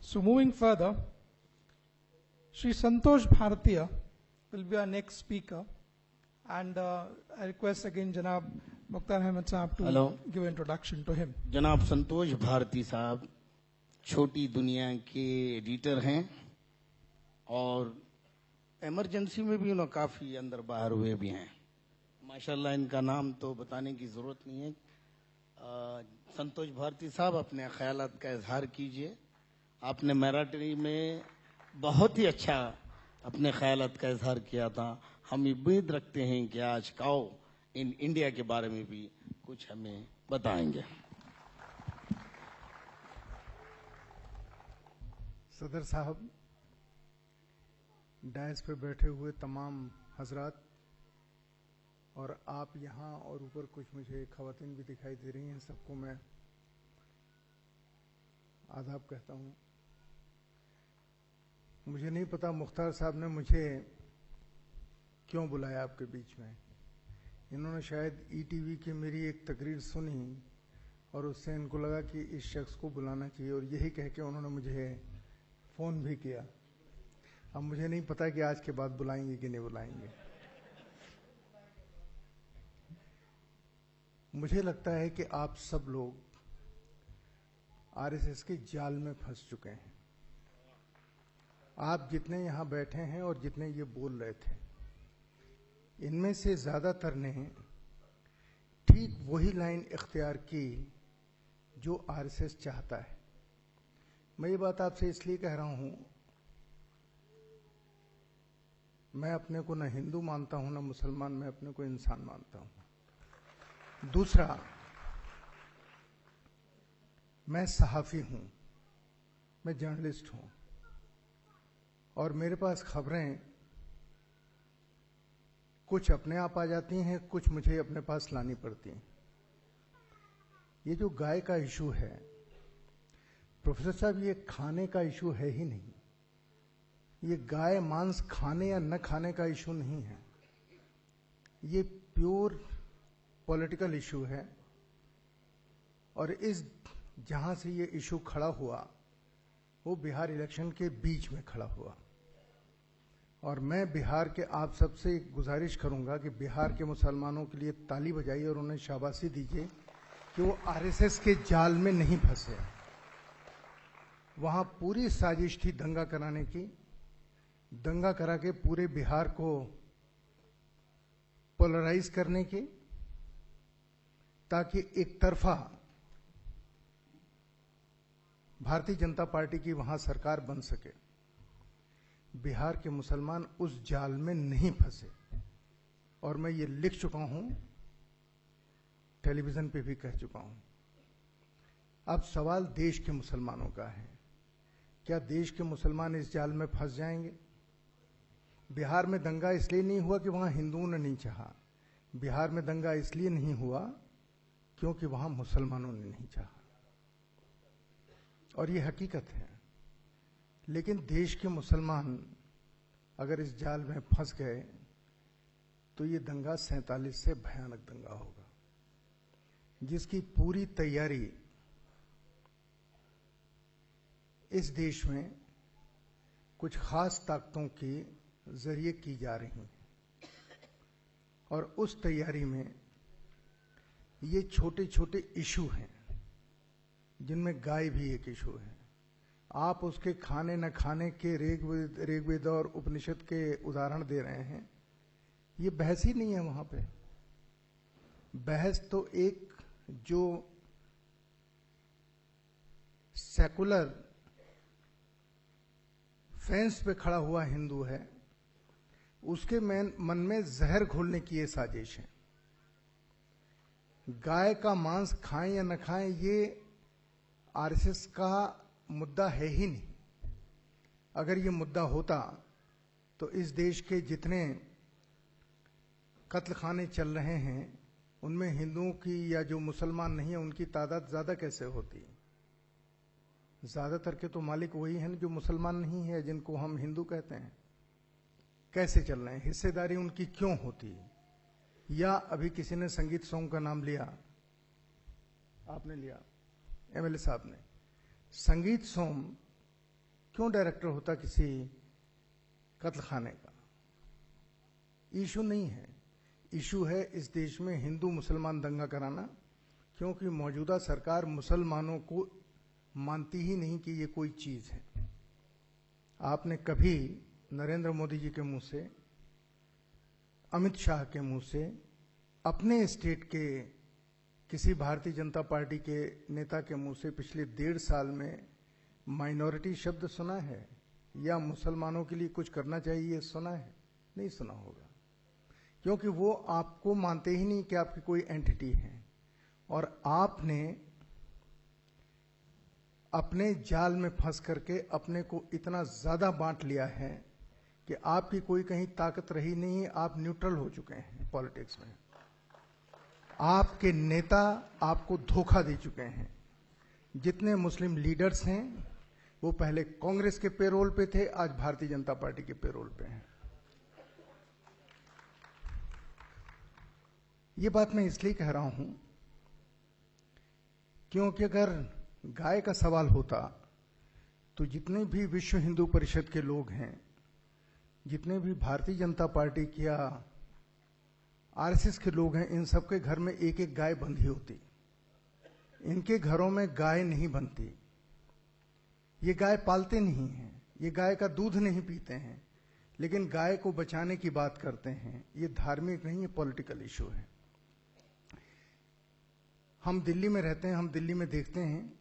So moving further, Sri Santosh Bhartiya will be our next speaker, and I request again Janab Mukhtar Ahmed Saab to give an introduction to him. जनाब संतोष भारती साहब छोटी दुनिया के editor हैं और emergency में भी उन्होंने काफी अंदर बाहर हुए भी हैं। माशाल्लाह इनका नाम तो बताने की जरूरत नहीं है। संतोष भारती साहब अपने ख्यालात का इजहार कीजिए। आपने मराठी में बहुत ही अच्छा अपने ख्यालात का इजहार किया था। हम उम्मीद रखते हैं कि आज काओ इन इंडिया के बारे में भी कुछ हमें बताएंगे। सदर साहब, डायस पे बैठे हुए तमाम हजरात और आप यहाँ और ऊपर कुछ मुझे खवातीन भी दिखाई दे रही हैं, सबको मैं आदाब कहता हूँ। मुझे नहीं पता मुख्तार साहब ने मुझे क्यों बुलाया आपके बीच में। इन्होंने शायद ईटीवी की मेरी एक तकरीर सुनी और उससे इनको लगा कि इस शख्स को बुलाना चाहिए और यही कह के उन्होंने मुझे फ़ोन भी किया। अब मुझे नहीं पता कि आज के बाद बुलाएंगे कि नहीं बुलाएंगे। मुझे लगता है कि आप सब लोग आरएसएस के जाल में फंस चुके हैं। आप जितने यहाँ बैठे हैं और जितने ये बोल रहे थे, इनमें से ज़्यादातर ने ठीक वही लाइन इख्तियार की जो आरएसएस चाहता है। मैं ये बात आपसे इसलिए कह रहा हूँ, मैं अपने को न हिंदू मानता हूँ न मुसलमान, मैं अपने को इंसान मानता हूँ। दूसरा, मैं सहाफ़ी हूँ, मैं जर्नलिस्ट हूँ और मेरे पास खबरें कुछ अपने आप आ जाती हैं, कुछ मुझे अपने पास लानी पड़ती हैं। ये जो गाय का इशू है प्रोफेसर साहब, ये खाने का इशू है ही नहीं। ये गाय मांस खाने या न खाने का इशू नहीं है। ये प्योर पॉलिटिकल इशू है और इस जहां से ये इशू खड़ा हुआ वो बिहार इलेक्शन के बीच में खड़ा हुआ और मैं बिहार के आप सबसे गुजारिश करूंगा कि बिहार के मुसलमानों के लिए ताली बजाइए और उन्हें शाबाशी दीजिए कि वो आरएसएस के जाल में नहीं फंसे। वहां पूरी साजिश थी दंगा कराने की, दंगा करा के पूरे बिहार को पोलराइज करने की, ताकि एक तरफा भारतीय जनता पार्टी की वहां सरकार बन सके। बिहार के मुसलमान उस जाल में नहीं फंसे और मैं ये लिख चुका हूं, टेलीविजन पे भी कह चुका हूं। अब सवाल देश के मुसलमानों का है, क्या देश के मुसलमान इस जाल में फंस जाएंगे? बिहार में दंगा इसलिए नहीं हुआ कि वहां हिंदुओं ने नहीं चाहा, बिहार में दंगा इसलिए नहीं हुआ क्योंकि वहां मुसलमानों ने नहीं चाहा और ये हकीकत है। लेकिन देश के मुसलमान अगर इस जाल में फंस गए तो ये दंगा 47 से भयानक दंगा होगा, जिसकी पूरी तैयारी इस देश में कुछ खास ताकतों के जरिए की जा रही है और उस तैयारी में ये छोटे छोटे इशू हैं जिनमें गाय भी एक इशू है। आप उसके खाने न खाने के ऋग्वेद और उपनिषद के उदाहरण दे रहे हैं। ये बहस ही नहीं है वहां पे। बहस तो एक जो सेकुलर फेंस पे खड़ा हुआ हिंदू है उसके मन में जहर घोलने की ये साजिश है। गाय का मांस खाएं या न खाएं ये आरएसएस का मुद्दा है ही नहीं। अगर ये मुद्दा होता तो इस देश के जितने कत्ल खाने चल रहे हैं उनमें हिंदुओं की या जो मुसलमान नहीं है उनकी तादाद ज्यादा कैसे होती? ज्यादातर के तो मालिक वही हैं जो मुसलमान नहीं है, जिनको हम हिंदू कहते हैं। कैसे चल रहे हैं? हिस्सेदारी उनकी क्यों होती? या अभी किसी ने संगीत सॉन्ग का नाम लिया, आपने लिया, एमएलए साहब ने। संगीत सोम क्यों डायरेक्टर होता किसी कत्ल खाने का? इशू नहीं है। इशू है इस देश में हिंदू मुसलमान दंगा कराना, क्योंकि मौजूदा सरकार मुसलमानों को मानती ही नहीं कि ये कोई चीज है। आपने कभी नरेंद्र मोदी जी के मुंह से, अमित शाह के मुंह से, अपने स्टेट के किसी भारतीय जनता पार्टी के नेता के मुंह से पिछले 1.5 साल में माइनॉरिटी शब्द सुना है, या मुसलमानों के लिए कुछ करना चाहिए सुना है? नहीं सुना होगा, क्योंकि वो आपको मानते ही नहीं कि आपकी कोई एंटिटी है। और आपने अपने जाल में फंस करके अपने को इतना ज्यादा बांट लिया है कि आपकी कोई कहीं ताकत रही नहीं, आप न्यूट्रल हो चुके हैं पॉलिटिक्स में। आपके नेता आपको धोखा दे चुके हैं। जितने मुस्लिम लीडर्स हैं वो पहले कांग्रेस के पेरोल पे थे, आज भारतीय जनता पार्टी के पेरोल पे हैं। ये बात मैं इसलिए कह रहा हूं क्योंकि अगर गाय का सवाल होता तो जितने भी विश्व हिंदू परिषद के लोग हैं, जितने भी भारतीय जनता पार्टी की या आरएसएस के लोग हैं, इन सबके घर में एक एक गाय बंधी होती। इनके घरों में गाय नहीं बनती। ये गाय पालते नहीं हैं, ये गाय का दूध नहीं पीते हैं, लेकिन गाय को बचाने की बात करते हैं। ये धार्मिक नहीं, ये पॉलिटिकल इशू है। हम दिल्ली में रहते हैं, हम दिल्ली में देखते हैं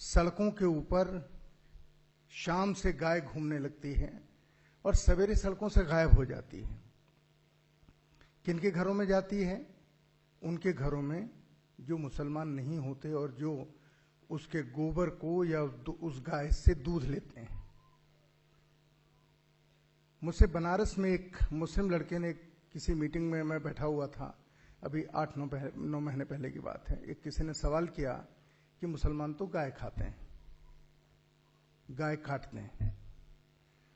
सड़कों के ऊपर शाम से गाय घूमने लगती है और सवेरे सड़कों से गायब हो जाती है। किनके घरों में जाती है? उनके घरों में जो मुसलमान नहीं होते और जो उसके गोबर को या उस गाय से दूध लेते हैं। मुझसे बनारस में एक मुस्लिम लड़के ने, किसी मीटिंग में मैं बैठा हुआ था, अभी 8-9 महीने पहले की बात है, एक किसी ने सवाल किया कि मुसलमान तो गाय खाते हैं, गाय काटते हैं।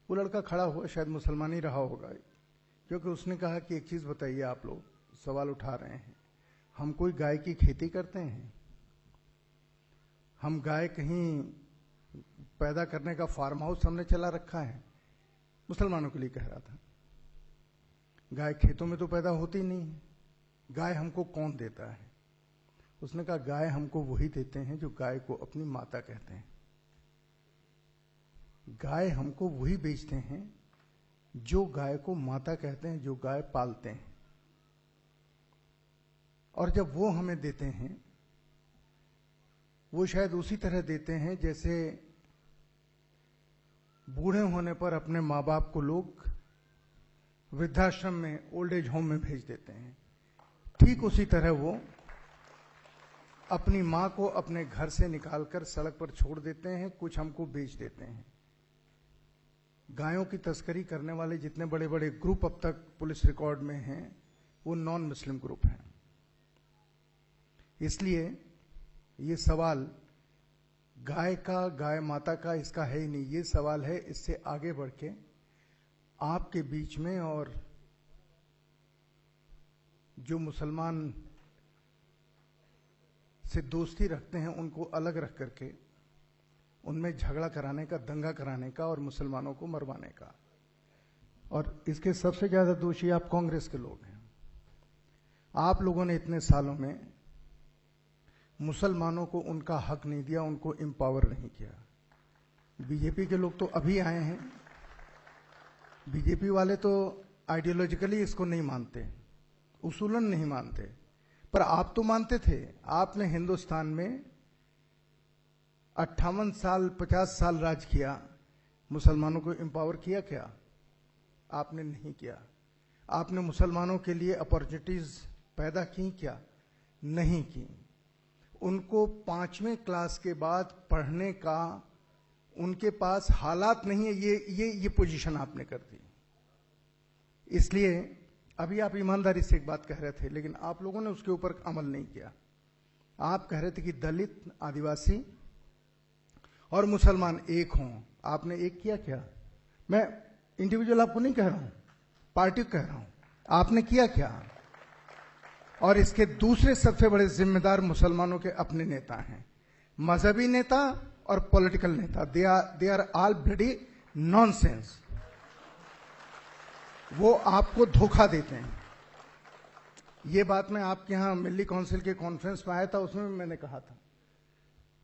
वो लड़का खड़ा हुआ, शायद मुसलमान ही रहा होगा, क्योंकि उसने कहा कि एक चीज बताइए, आप लोग सवाल उठा रहे हैं, हम कोई गाय की खेती करते हैं? हम गाय कहीं पैदा करने का फार्म हाउस हमने चला रखा है? मुसलमानों के लिए कह रहा था। गाय खेतों में तो पैदा होती नहीं है। गाय हमको कौन देता है? उसने कहा गाय हमको वही देते हैं जो गाय को अपनी माता कहते हैं। गाय हमको वही बेचते हैं जो गाय को माता कहते हैं, जो गाय पालते हैं। और जब वो हमें देते हैं, वो शायद उसी तरह देते हैं जैसे बूढ़े होने पर अपने माँ बाप को लोग वृद्धाश्रम में, ओल्ड एज होम में भेज देते हैं। ठीक उसी तरह वो अपनी माँ को अपने घर से निकालकर सड़क पर छोड़ देते हैं, कुछ हमको बेच देते हैं। गायों की तस्करी करने वाले जितने बड़े बड़े ग्रुप अब तक पुलिस रिकॉर्ड में हैं, वो नॉन मुस्लिम ग्रुप हैं। इसलिए ये सवाल गाय का, गाय माता का, इसका है ही नहीं। ये सवाल है इससे आगे बढ़ के आपके बीच में और जो मुसलमान से दोस्ती रखते हैं उनको अलग रख करके उनमें झगड़ा कराने का, दंगा कराने का और मुसलमानों को मरवाने का। और इसके सबसे ज्यादा दोषी आप कांग्रेस के लोग हैं। आप लोगों ने इतने सालों में मुसलमानों को उनका हक नहीं दिया, उनको एम्पावर नहीं किया। बीजेपी के लोग तो अभी आए हैं। बीजेपी वाले तो आइडियोलॉजिकली इसको नहीं मानते, उसूलन नहीं मानते, पर आप तो मानते थे। आपने हिंदुस्तान में 58 साल, 50 साल राज किया, मुसलमानों को एम्पावर किया क्या? आपने नहीं किया। आपने मुसलमानों के लिए अपॉर्चुनिटीज पैदा की क्या? नहीं की। उनको 5वीं क्लास के बाद पढ़ने का उनके पास हालात नहीं है। ये पोजीशन आपने कर दी। इसलिए अभी आप ईमानदारी से एक बात कह रहे थे, लेकिन आप लोगों ने उसके ऊपर अमल नहीं किया। आप कह रहे थे कि दलित, आदिवासी और मुसलमान एक हों। आपने एक किया क्या? मैं इंडिविजुअल आपको नहीं कह रहा हूं, पार्टी को कह रहा हूं। आपने किया क्या? और इसके दूसरे सबसे बड़े जिम्मेदार मुसलमानों के अपने नेता हैं, मजहबी नेता और पॉलिटिकल नेता, they are all bloody nonsense. वो आपको धोखा देते हैं। ये बात मैं आपके यहां मिल्ली काउंसिल के कॉन्फ्रेंस में आया था, उसमें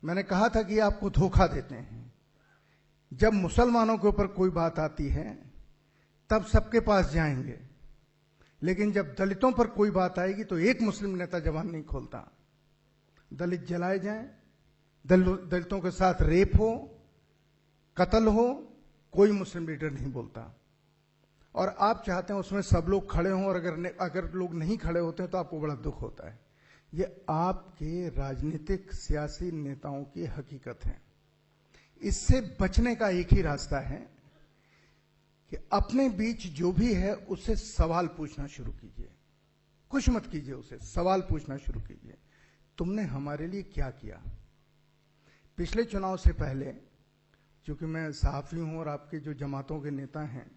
मैंने कहा था कि आपको धोखा देते हैं। जब मुसलमानों के ऊपर कोई बात आती है तब सबके पास जाएंगे, लेकिन जब दलितों पर कोई बात आएगी तो एक मुस्लिम नेता जबान नहीं खोलता। दलित जलाए जाएं, दलितों के साथ रेप हो, कत्ल हो, कोई मुस्लिम लीडर नहीं बोलता। और आप चाहते हैं उसमें सब लोग खड़े हों, और अगर लोग नहीं खड़े होते हैं तो आपको बड़ा दुख होता है। ये आपके राजनीतिक सियासी नेताओं की हकीकत है। इससे बचने का एक ही रास्ता है कि अपने बीच जो भी है उससे सवाल पूछना शुरू कीजिए। कुछ मत कीजिए, उसे सवाल पूछना शुरू कीजिए। तुमने हमारे लिए क्या किया? पिछले चुनाव से पहले, क्योंकि मैं सहाफी हूं और आपके जो जमातों के नेता हैं,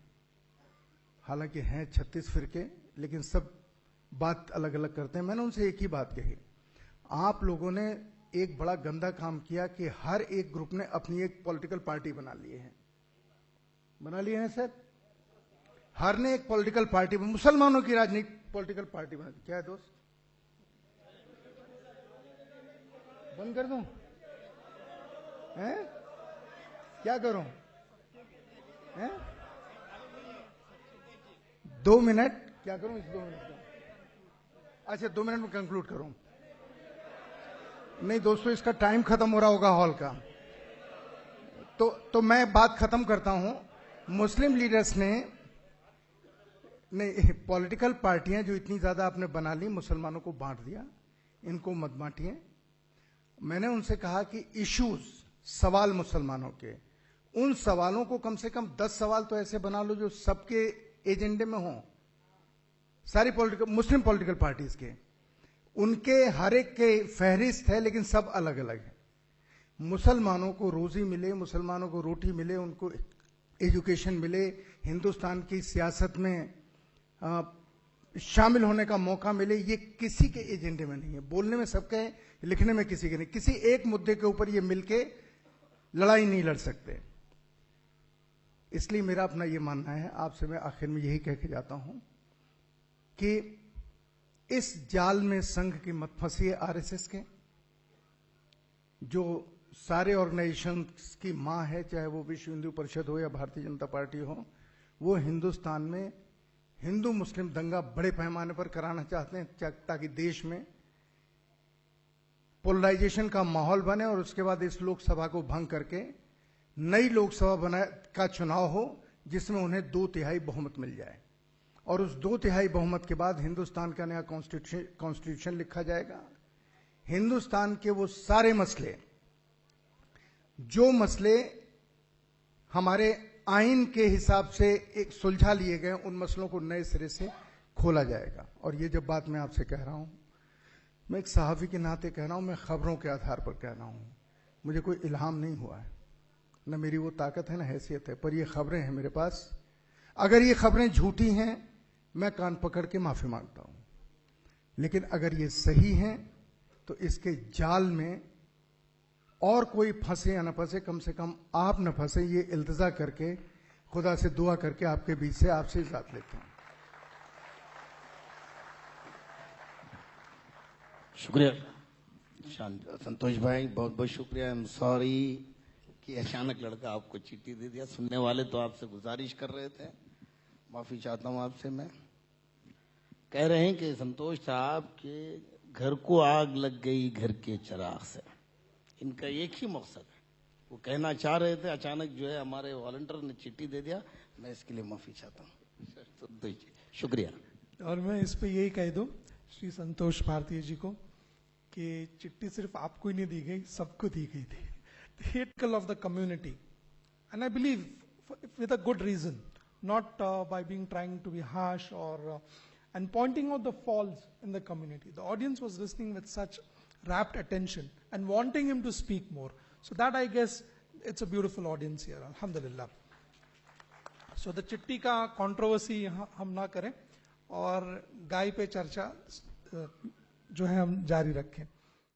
हालांकि हैं 36 फिरके, लेकिन सब बात अलग अलग करते हैं, मैंने उनसे एक ही बात कही, आप लोगों ने एक बड़ा गंदा काम किया कि हर एक ग्रुप ने अपनी एक पॉलिटिकल पार्टी बना लिए हैं सर। हर ने एक पॉलिटिकल पार्टी, मुसलमानों की राजनीतिक पॉलिटिकल पार्टी बना दी। क्या है दोस्त, बंद कर दूं? हैं? क्या करूं? हैं? 2 मिनट क्या करूं इस 2 मिनट का? अच्छा, 2 मिनट में कंक्लूड करूं? नहीं दोस्तों, इसका टाइम खत्म हो रहा होगा हॉल का, तो मैं बात खत्म करता हूं। मुस्लिम लीडर्स ने नहीं, पॉलिटिकल पार्टियां जो इतनी ज्यादा आपने बना ली, मुसलमानों को बांट दिया, इनको मत बांटिए। मैंने उनसे कहा कि इश्यूज, सवाल मुसलमानों के, उन सवालों को कम से कम 10 सवाल तो ऐसे बना लो जो सबके एजेंडे में हो, सारी मुस्लिम पॉलिटिकल पार्टीज के। उनके हर एक के फहरिस्त है, लेकिन सब अलग अलग है। मुसलमानों को रोजी मिले, मुसलमानों को रोटी मिले, उनको एजुकेशन मिले, हिंदुस्तान की सियासत में शामिल होने का मौका मिले, ये किसी के एजेंडे में नहीं है। बोलने में सबके है, लिखने में किसी के नहीं। किसी एक मुद्दे के ऊपर ये मिलके लड़ाई नहीं लड़ सकते। इसलिए मेरा अपना ये मानना है, आपसे मैं आखिर में यही कह के जाता हूं कि इस जाल में संघ की मत फंसिए, आरएसएस के, जो सारे ऑर्गेनाइजेशंस की मां है, चाहे वो विश्व हिंदू परिषद हो या भारतीय जनता पार्टी हो। वो हिंदुस्तान में हिंदू मुस्लिम दंगा बड़े पैमाने पर कराना चाहते हैं, ताकि देश में पोलराइजेशन का माहौल बने और उसके बाद इस लोकसभा को भंग करके नई लोकसभा का चुनाव हो, जिसमें उन्हें 2/3 बहुमत मिल जाए। और उस 2/3 बहुमत के बाद हिंदुस्तान का नया कॉन्स्टिट्यूशन लिखा जाएगा। हिंदुस्तान के वो सारे मसले, जो मसले हमारे आइन के हिसाब से एक सुलझा लिए गए, उन मसलों को नए सिरे से खोला जाएगा। और ये जब बात मैं आपसे कह रहा हूं, मैं एक सहाफी के नाते कह रहा हूं, मैं खबरों के आधार पर कह रहा हूं। मुझे कोई इल्हाम नहीं हुआ है, न मेरी वो ताकत है, न हैसियत है, पर ये खबरें हैं मेरे पास। अगर ये खबरें झूठी हैं, मैं कान पकड़ के माफी मांगता हूं, लेकिन अगर ये सही हैं तो इसके जाल में और कोई फंसे या न फंसे, कम से कम आप न फंसे, ये इल्तिजा करके, खुदा से दुआ करके आपके बीच से आपसे इजाजत लेता हूं। शुक्रिया संतोष भाई, बहुत बहुत शुक्रिया। आई एम सॉरी कि अचानक लड़का आपको चिट्ठी दे दिया। सुनने वाले तो आपसे गुजारिश कर रहे थे, माफी चाहता हूं आपसे। मैं कह रहे हैं कि संतोष साहब के घर को आग लग गई घर के चिराग से। इनका एक ही मकसद है, वो कहना चाह रहे थे, अचानक जो है हमारे वॉलंटियर ने चिट्ठी दे दिया। मैं इसके लिए माफी चाहता हूँ। शुक्रिया। और मैं इस पे यही कह दूं श्री संतोष भारती जी को कि चिट्ठी सिर्फ आपको ही नहीं दी गई, सबको दी गई थी। The hateful of the community, and I believe with a good reason, not by being trying to be harsh or and pointing out the faults in the community. The audience was listening with such rapt attention and wanting him to speak more. So that, I guess, it's a beautiful audience here. Alhamdulillah. So the चिट्ठी का controversy हम ना करें और गाय पे चर्चा जो है हम जारी रखें।